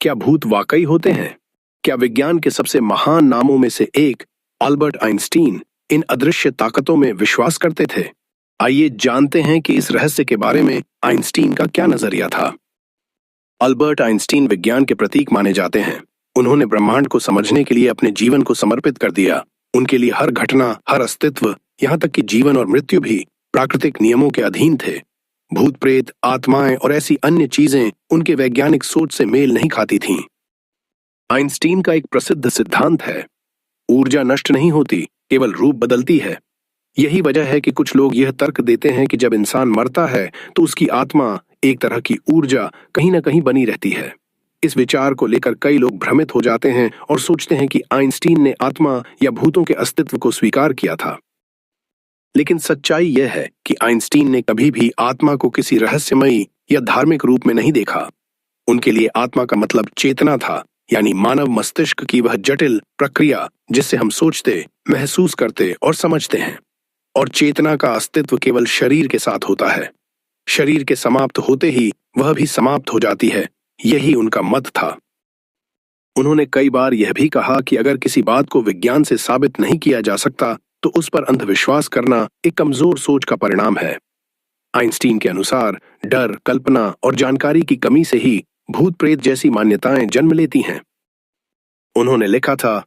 क्या भूत वाकई होते हैं? क्या विज्ञान के सबसे महान नामों में से एक अल्बर्ट आइंस्टीन इन अदृश्य ताकतों में विश्वास करते थे? आइए जानते हैं कि इस रहस्य के बारे में आइंस्टीन का क्या नजरिया था। अल्बर्ट आइंस्टीन विज्ञान के प्रतीक माने जाते हैं। उन्होंने ब्रह्मांड को समझने के लिए अपने जीवन को समर्पित कर दिया। उनके लिए हर घटना, हर अस्तित्व, यहाँ तक कि जीवन और मृत्यु भी प्राकृतिक नियमों के अधीन थे। भूत प्रेत, आत्माएं और ऐसी अन्य चीजें उनके वैज्ञानिक सोच से मेल नहीं खाती थीं। आइंस्टीन का एक प्रसिद्ध सिद्धांत है, ऊर्जा नष्ट नहीं होती, केवल रूप बदलती है। यही वजह है कि कुछ लोग यह तर्क देते हैं कि जब इंसान मरता है तो उसकी आत्मा, एक तरह की ऊर्जा, कहीं ना कहीं बनी रहती है। इस विचार को लेकर कई लोग भ्रमित हो जाते हैं और सोचते हैं कि आइंस्टीन ने आत्मा या भूतों के अस्तित्व को स्वीकार किया था। लेकिन सच्चाई यह है कि आइंस्टीन ने कभी भी आत्मा को किसी रहस्यमयी या धार्मिक रूप में नहीं देखा। उनके लिए आत्मा का मतलब चेतना था, यानी मानव मस्तिष्क की वह जटिल प्रक्रिया जिससे हम सोचते, महसूस करते और समझते हैं। और चेतना का अस्तित्व केवल शरीर के साथ होता है। शरीर के समाप्त होते ही वह भी समाप्त हो जाती है। यही उनका मत था। उन्होंने कई बार यह भी कहा कि अगर किसी बात को विज्ञान से साबित नहीं किया जा सकता तो उस पर अंधविश्वास करना एक कमजोर सोच का परिणाम है। आइंस्टीन के अनुसार डर, कल्पना और जानकारी की कमी से ही भूत प्रेत जैसी मान्यताएं जन्म लेती हैं। उन्होंने लिखा था,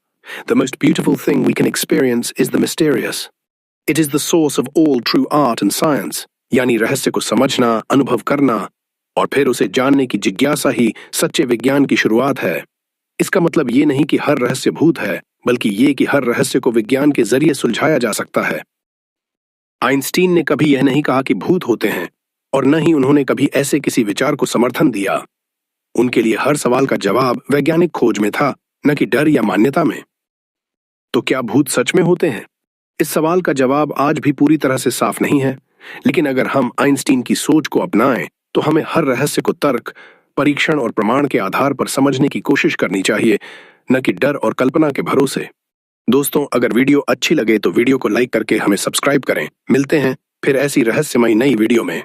"The most beautiful thing we can experience is the mysterious. It is the source of all true art and science." यानी रहस्य को समझना, अनुभव करना और फिर उसे जानने की जिज्ञासा ही सच्चे विज्ञान की शुरुआत है। इसका मतलब ये नहीं कि हर रहस्य भूत है, बल्कि ये कि हर रहस्य को विज्ञान के जरिए सुलझाया जा सकता है। आइंस्टीन ने कभी यह नहीं कहा कि भूत होते हैं, और न ही उन्होंने कभी ऐसे किसी विचार को समर्थन दिया। उनके लिए हर सवाल का जवाब वैज्ञानिक खोज में था, न कि डर या मान्यता में। तो क्या भूत सच में होते हैं? इस सवाल का जवाब आज भी पूरी तरह से साफ नहीं है, लेकिन अगर हम आइंस्टीन की सोच को अपनाएं तो हमें हर रहस्य को तर्क, परीक्षण और प्रमाण के आधार पर समझने की कोशिश करनी चाहिए, न कि डर और कल्पना के भरोसे। दोस्तों, अगर वीडियो अच्छी लगे तो वीडियो को लाइक करके हमें सब्सक्राइब करें। मिलते हैं फिर ऐसी रहस्यमयी नई वीडियो में।